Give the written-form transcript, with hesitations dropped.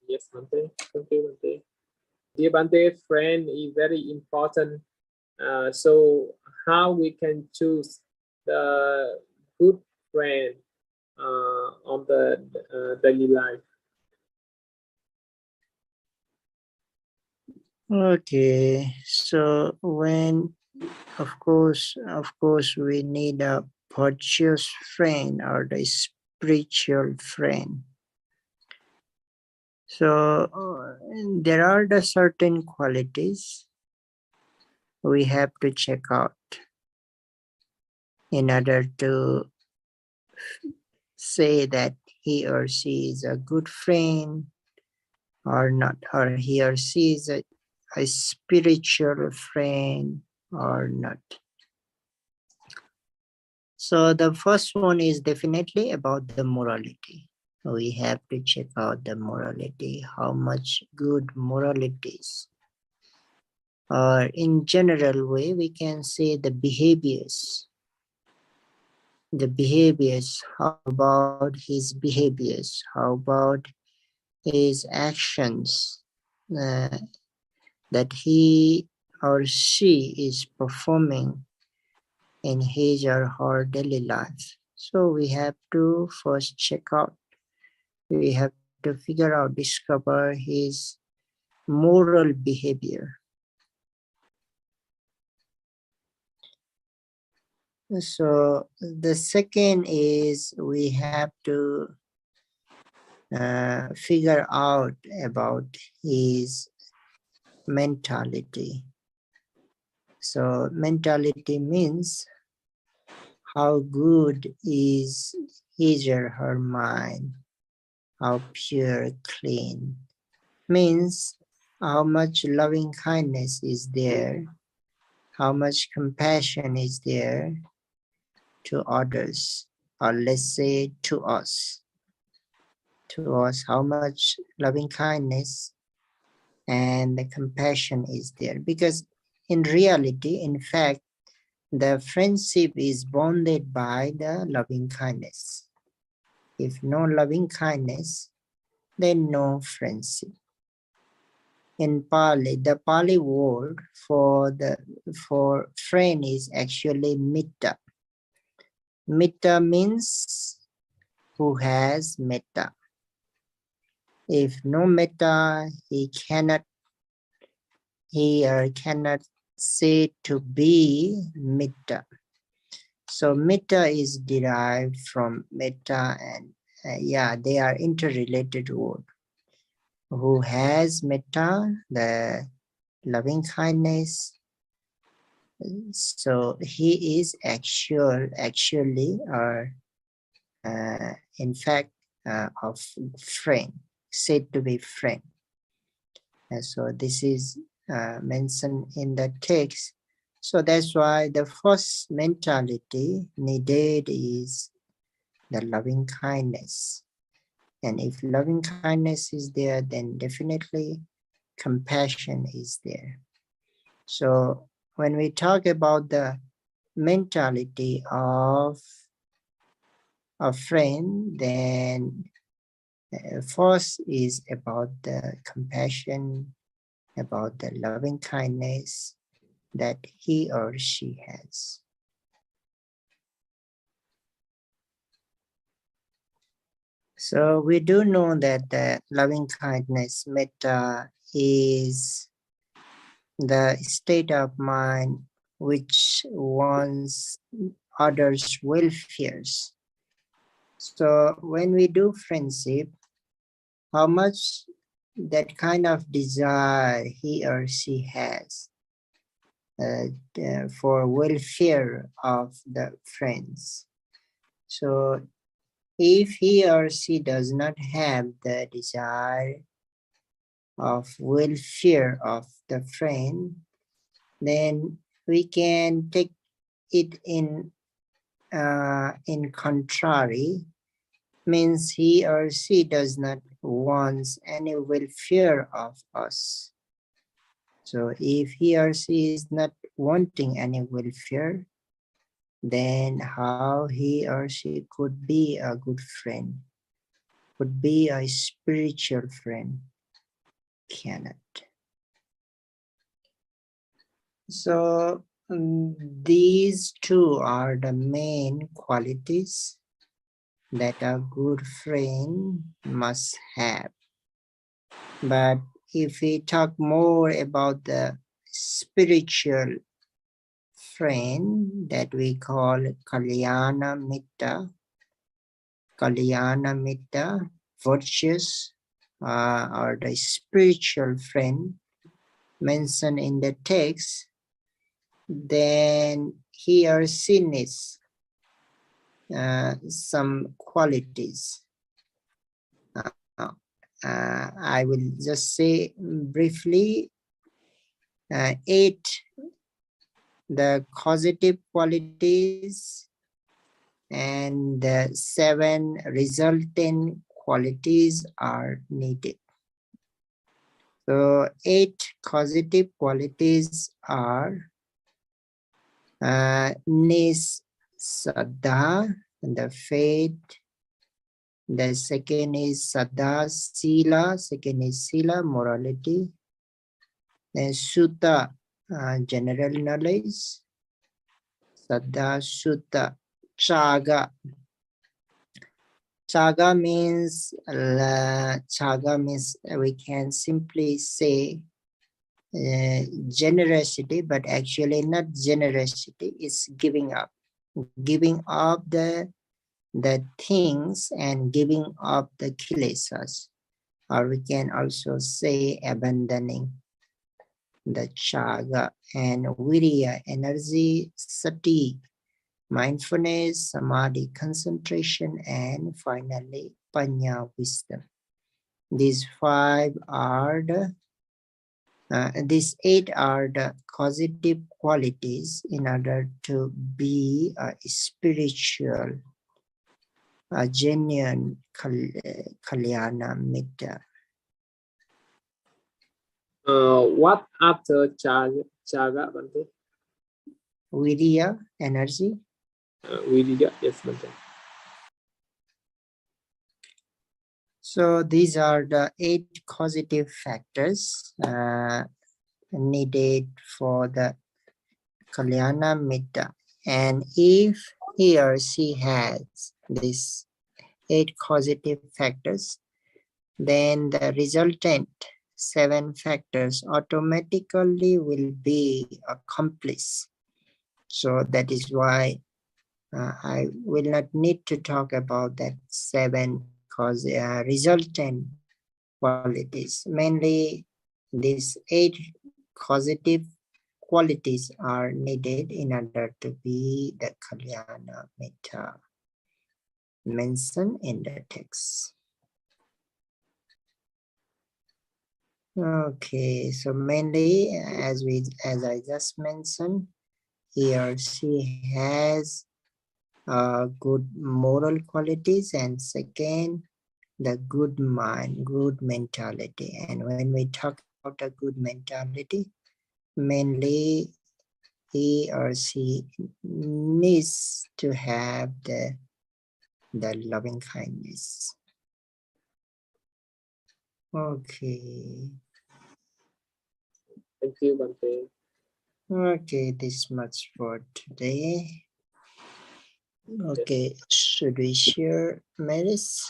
Yes, Bante. Thank you, Bante. Dear Bante, friend is very important. So how we can choose the good friend on the daily life? Okay, so of course, we need a virtuous friend or the spiritual friend. So there are the certain qualities we have to check out in order to say that he or she is a good friend or not, or he or she is a spiritual friend or not. So the first one is definitely about the morality. We have to check out the morality, how much good moralities. Or in general way, we can say the behaviors. The behaviors, how about his behaviors? How about his actions that he or she is performing in his or her daily life. So we have to first check out, we have to figure out, discover his moral behavior. So the second is we have to figure out about his mentality. So mentality means how good is his or her mind, how pure, clean. Means how much loving kindness is there, how much compassion is there to others, or let's say to us. To us, how much loving kindness and the compassion is there. Because in reality, in fact, the friendship is bonded by the loving kindness. If no loving kindness, then no friendship. In Pali, the Pali word for friend is actually metta. Metta means who has metta. If no metta, he or cannot say to be metta. So metta is derived from metta, and they are interrelated words. Who has metta, the loving kindness. So he is actually, or in fact, of friend, said to be friend. And so this is mentioned in the text. So that's why the first mentality needed is the loving kindness. And if loving kindness is there, then definitely compassion is there. So when we talk about the mentality of a friend, then first is about the compassion, about the loving kindness that he or she has. So we do know that the loving kindness, metta, is the state of mind which wants others' welfares. So when we do friendship, how much that kind of desire he or she has for welfare of the friends. So if he or she does not have the desire of welfare of the friend, then we can take it in contrary, means he or she does not want any welfare of us. So if he or she is not wanting any welfare, then how he or she could be a good friend, could be a spiritual friend, cannot. So these two are the main qualities that a good friend must have. But if we talk more about the spiritual friend that we call Kalyana Mitta, virtuous, or the spiritual friend mentioned in the text, then he or she needs some qualities. I will just say briefly 8 the causative qualities and the 7 resultant qualities are needed. So 8 causative qualities are Saddha, the faith. The second is Saddha, Sila. Second is Sila, morality. Then Sutta, general knowledge. Saddha, Sutta, Chaga. Chaga means we can simply say generosity, but actually not generosity, it's giving up the things and giving up the kilesas, or we can also say abandoning the chaga. And virya, energy, sati, mindfulness, samadhi, concentration, and finally panya, wisdom. These 5 are the these 8 are the causative qualities in order to be a spiritual, a genuine Kalyana Mitta. What after chaga, Bante? Virya, energy. Virya, yes, Bante. So these are the 8 causative factors needed for the Kalyana Mitta. And if he or she has these 8 causative factors, then the resultant 7 factors automatically will be accomplished. So that is why I will not need to talk about that 7 resultant qualities. Mainly these 8 causative qualities are needed in order to be the Kalyana Mitta mentioned in the text. Okay, so mainly as I just mentioned, he or she has good moral qualities, and second, the good mind, good mentality. And when we talk about a good mentality, mainly he or she needs to have the loving kindness. Okay. Thank you, Bante. Okay, this much for today. Okay, should we share Maris?